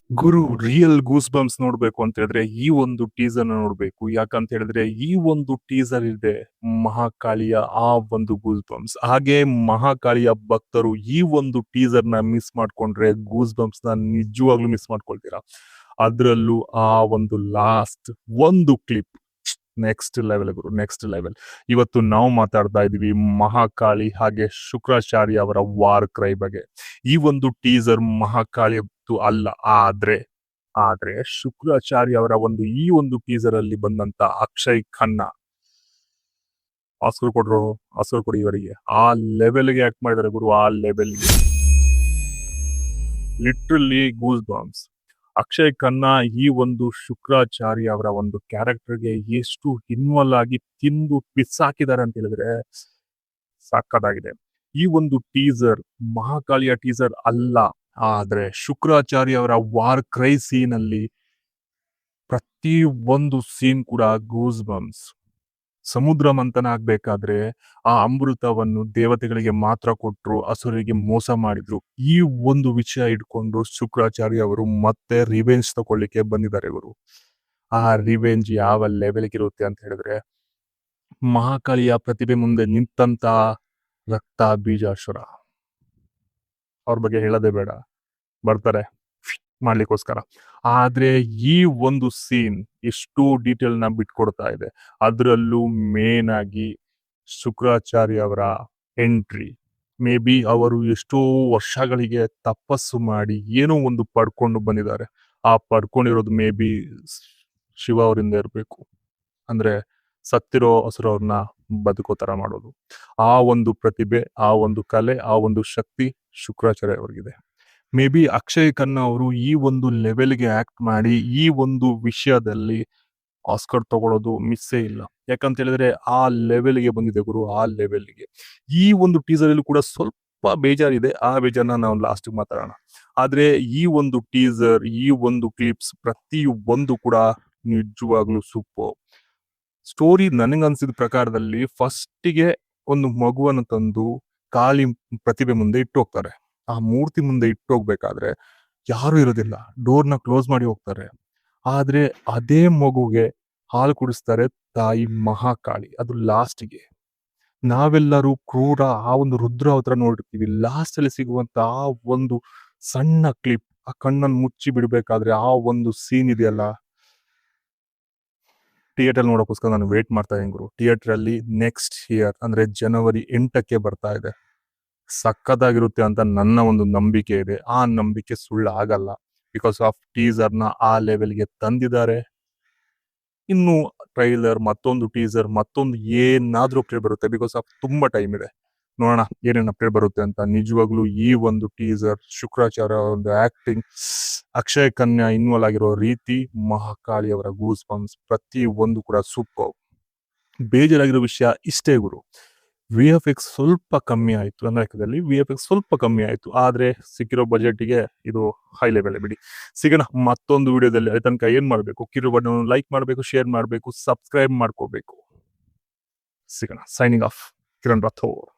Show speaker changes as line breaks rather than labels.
ಗುರು real goose bumps ನೋಡ್ಬೇಕು ಅಂತ ಹೇಳಿದ್ರೆ ಈ ಒಂದು ಟೀಸರ್ ನೋಡ್ಬೇಕು. ಯಾಕಂತ ಹೇಳಿದ್ರೆ ಈ ಒಂದು ಟೀಸರ್ ಇದೆ ಮಹಾಕಾಳಿಯ ಆ ಒಂದು ಗೂಸ್ ಬಂಪ್ಸ್. ಹಾಗೆ ಮಹಾಕಾಳಿಯ ಭಕ್ತರು ಈ ಒಂದು ಟೀಸರ್ ನ ಮಿಸ್ ಮಾಡ್ಕೊಂಡ್ರೆ ಗೂಸ್ ಬಂಪ್ಸ್ ನ ನಿಜವಾಗ್ಲೂ ಮಿಸ್ ಮಾಡ್ಕೊಳ್ತೀರಾ. ಅದ್ರಲ್ಲೂ ಆ ಒಂದು ಲಾಸ್ಟ್ ಒಂದು ಕ್ಲಿಪ್ ನೆಕ್ಸ್ಟ್ ಲೆವೆಲ್ ಗುರು, ನೆಕ್ಸ್ಟ್ ಲೆವೆಲ್. ಇವತ್ತು ನಾವು ಮಾತಾಡ್ತಾ ಇದೀವಿ ಮಹಾಕಾಳಿ ಹಾಗೆ ಶುಕ್ರಾಚಾರ್ಯ ಅವರ ವಾರ್ ಕ್ರೈ ಬಗ್ಗೆ. ಈ ಒಂದು ಟೀಸರ್ ಮಹಾಕಾಳಿ ಅಲ್ಲ, ಆದ್ರೆ ಶುಕ್ರಾಚಾರ್ಯ ಅವರ ಒಂದು ಈ ಒಂದು ಟೀಸರ್ ಅಲ್ಲಿ ಬಂದಂತ ಅಕ್ಷಯ್ ಖನ್ನಾ ಆಸ್ಕರ್ ಕೊಡ್ರು, ಆಸ್ಕರ್ ಕೊಡಿ ಇವರಿಗೆ. ಆ ಲೆವೆಲ್ಗೆ ಆಕ್ಟ್ ಮಾಡಿದಾರೆ ಗುರು, ಆ ಲೆವೆಲ್ಗೆ literally goose bombs. Akshay Khanna ಈ ಒಂದು ಶುಕ್ರಾಚಾರ್ಯ ಅವರ ಒಂದು ಕ್ಯಾರೆಕ್ಟರ್ಗೆ ಎಷ್ಟು ಇನ್ವಾಲ್ವ್ ಆಗಿ ತಿಂದು ಪಿಸ್ಸಾಕಿದ್ದಾರೆ ಅಂತ ಹೇಳಿದ್ರೆ ಸಾಕಾಗಿದೆ. ಈ ಒಂದು ಟೀಸರ್ ಮಹಾಕಾಳಿಯ ಟೀಸರ್ ಅಲ್ಲ, ಆದ್ರೆ ಶುಕ್ರಾಚಾರ್ಯ ಅವರ ವಾರ್ ಕ್ರೈ ಸೀನ್ ಅಲ್ಲಿ ಪ್ರತಿ ಒಂದು ಸೀನ್ ಕೂಡ ಗೂಸ್ ಬಂಪ್ಸ್. ಸಮುದ್ರ ಮಂಥನ ಆಗ್ಬೇಕಾದ್ರೆ ಆ ಅಮೃತವನ್ನು ದೇವತೆಗಳಿಗೆ ಮಾತ್ರ ಕೊಟ್ರು, ಅಸುರರಿಗೆ ಮೋಸ ಮಾಡಿದ್ರು. ಈ ಒಂದು ವಿಷಯ ಇಟ್ಕೊಂಡು ಶುಕ್ರಾಚಾರ್ಯ ಅವರು ಮತ್ತೆ ರಿವೆಂಜ್ ತಗೊಳ್ಳಿಕ್ಕೆ ಬಂದಿದ್ದಾರೆ ಗುರು. ಆ ರಿವೆಂಜ್ ಯಾವ ಲೆವೆಲ್ಗೆ ಇರುತ್ತೆ ಅಂತ ಹೇಳಿದ್ರೆ ಮಹಾಕಾಳಿಯ ಪ್ರತಿಭೆ ಮುಂದೆ ನಿಂತಂತ ರಕ್ತ ಬೀಜಾಸುರ ಅವ್ರ ಬಗ್ಗೆ ಹೇಳೋದೇ ಬೇಡ, ಬರ್ತಾರೆ ಮಾಡ್ಲಿಕ್ಕೋಸ್ಕರ. ಆದ್ರೆ ಈ ಒಂದು ಸೀನ್ ಎಷ್ಟು ಡೀಟೇಲ್ ನ ಬಿಟ್ಕೊಡ್ತಾ ಇದೆ. ಅದರಲ್ಲೂ ಮೇನ್ ಆಗಿ ಶುಕ್ರಾಚಾರ್ಯ ಅವರ ಎಂಟ್ರಿ. ಮೇ ಬಿ ಅವರು ಎಷ್ಟೋ ವರ್ಷಗಳಿಗೆ ತಪಸ್ಸು ಮಾಡಿ ಏನೋ ಒಂದು ಪಡ್ಕೊಂಡು ಬಂದಿದ್ದಾರೆ. ಆ ಪಡ್ಕೊಂಡಿರೋದು ಮೇ ಬಿ ಶಿವ ಅವರಿಂದ ಇರಬೇಕು. ಅಂದ್ರೆ ಸತ್ತಿರೋ ಹಸುರವ್ರನ್ನ ಬದುಕೋ ತರ ಮಾಡೋದು. ಆ ಒಂದು ಪ್ರತಿಭೆ, ಆ ಒಂದು ಕಲೆ, ಆ ಒಂದು ಶಕ್ತಿ ಶುಕ್ರಾಚಾರ್ಯ ಅವ್ರಿಗಿದೆ. ಮೇ ಬಿ ಅಕ್ಷಯ್ ಖನ್ನಾ ಅವರು ಈ ಒಂದು ಲೆವೆಲ್ಗೆ ಆಕ್ಟ್ ಮಾಡಿ ಈ ಒಂದು ವಿಷಯದಲ್ಲಿ ಆಸ್ಕರ್ ತಗೊಳ್ಳೋದು ಮಿಸ್ಸೇ ಇಲ್ಲ. ಯಾಕಂತ ಹೇಳಿದ್ರೆ ಆ ಲೆವೆಲ್ಗೆ ಬಂದಿದೆ ಗುರು, ಆ ಲೆವೆಲ್ಗೆ. ಈ ಒಂದು ಟೀಸರ್ ಅಲ್ಲಿ ಕೂಡ ಸ್ವಲ್ಪ ಬೇಜಾರಿದೆ, ಆ ಬೇಜಾರನ್ನ ನಾವು ಲಾಸ್ಟ್ ಮಾತಾಡೋಣ. ಆದ್ರೆ ಈ ಒಂದು ಟೀಸರ್, ಈ ಒಂದು ಕ್ಲಿಪ್ಸ್ ಪ್ರತಿ ಒಂದು ಕೂಡ ನಿಜವಾಗ್ಲೂ ಸೂಪರ್. ಸ್ಟೋರಿ ನನಗನ್ಸಿದ ಪ್ರಕಾರದಲ್ಲಿ ಫಸ್ಟಿಗೆ ಒಂದು ಮಗುವನ್ನು ತಂದು ಕಾಳಿ ಪ್ರತಿಭೆ ಮುಂದೆ ಇಟ್ಟು ಹೋಗ್ತಾರೆ. ಆ ಮೂರ್ತಿ ಮುಂದೆ ಇಟ್ಟು ಹೋಗ್ಬೇಕಾದ್ರೆ ಯಾರು ಇರೋದಿಲ್ಲ, ಡೋರ್ನ ಕ್ಲೋಸ್ ಮಾಡಿ ಹೋಗ್ತಾರೆ. ಆದ್ರೆ ಅದೇ ಮಗುಗೆ ಹಾಲು ಕುಡಿಸ್ತಾರೆ ತಾಯಿ ಮಹಾಕಾಳಿ. ಅದು ಲಾಸ್ಟ್ಗೆ ನಾವೆಲ್ಲರೂ ಕ್ರೂರ ಆ ಒಂದು ರುದ್ರ ಅವತಾರ ನೋಡಿರ್ತೀವಿ. ಲಾಸ್ಟ್ ಅಲ್ಲಿ ಸಿಗುವಂತ ಆ ಒಂದು ಸಣ್ಣ ಕ್ಲಿಪ್, ಆ ಕಣ್ಣನ್ನು ಮುಚ್ಚಿ ಬಿಡ್ಬೇಕಾದ್ರೆ ಆ ಒಂದು ಸೀನ್ ಇದೆಯಲ್ಲ, ಥಿಯೇಟರ್ ನೋಡೋಕ್ಕೋಸ್ಕರ ನಾನು ವೇಟ್ ಮಾಡ್ತಾ ಇದ್ದೀನಿ ಗುರು. ಥಿಯೇಟರ್ ಅಲ್ಲಿ ನೆಕ್ಸ್ಟ್ ಇಯರ್ ಅಂದ್ರೆ ಜನವರಿ 8ಕ್ಕೆ ಬರ್ತಾ ಇದೆ. ಸಕ್ಕತ್ತಾಗಿರುತ್ತೆ ಅಂತ ನನ್ನ ಒಂದು ನಂಬಿಕೆ ಇದೆ. ಆ ನಂಬಿಕೆ ಸುಳ್ಳು ಆಗಲ್ಲ. ಬಿಕಾಸ್ ಆಫ್ ಟೀಸರ್ ನ ಆ ಲೆವೆಲ್ಗೆ ತಂದಿದ್ದಾರೆ. ಇನ್ನು ಟ್ರೈಲರ್, ಮತ್ತೊಂದು ಟೀಸರ್, ಮತ್ತೊಂದು ಏನಾದ್ರೂ ಅಪ್ಡೇಟ್ ಬರುತ್ತೆ. ಬಿಕಾಸ್ ಆಫ್ ತುಂಬಾ ಟೈಮ್ ಇದೆ. ನೋಡೋಣ ಏನೇನು ಅಪ್ಡೇಟ್ ಬರುತ್ತೆ ಅಂತ. ನಿಜವಾಗ್ಲೂ ಈ ಒಂದು ಟೀಸರ್, ಶುಕ್ರಾಚಾರ್ಯ ಒಂದು ಆಕ್ಟಿಂಗ್, ಅಕ್ಷಯ್ ಖನ್ನಾ ಇನ್ವಾಲ್ವ್ ಆಗಿರೋ ರೀತಿ, ಮಹಾಕಾಳಿ ಅವರ ಗೂಸ್ ಬಂಪ್ಸ್ ಪ್ರತಿ ಒಂದು ಕೂಡ ಸೂಪರ್. ಬೇಜಾರಾಗಿರೋ ವಿಷಯ ಇಷ್ಟೇ ಗುರು, VFX ಸ್ವಲ್ಪ ಕಮ್ಮಿ ಆಯ್ತು. ಲೆಕ್ಕದಲ್ಲಿ VFX ಸ್ವಲ್ಪ ಕಮ್ಮಿ ಆಯ್ತು. ಆದ್ರೆ ಸಿಕ್ಕಿರೋ ಬಜೆಟ್ಗೆ ಇದು ಹೈ ಲೆವೆಲ್ ಬಿಡಿ. ಸಿಗೋಣ ಮತ್ತೊಂದು ವಿಡಿಯೋದಲ್ಲಿ. ಅಲ್ಲಿ ತನಕ ಏನ್ ಮಾಡ್ಬೇಕು, ಕಿರು ಬಣ್ಣ ಲೈಕ್ ಮಾಡ್ಬೇಕು, ಶೇರ್ ಮಾಡ್ಬೇಕು, ಸಬ್ಸ್ಕ್ರೈಬ್ ಮಾಡ್ಕೋಬೇಕು. ಸಿಗೋಣ. Signing off, Kiran Rathore.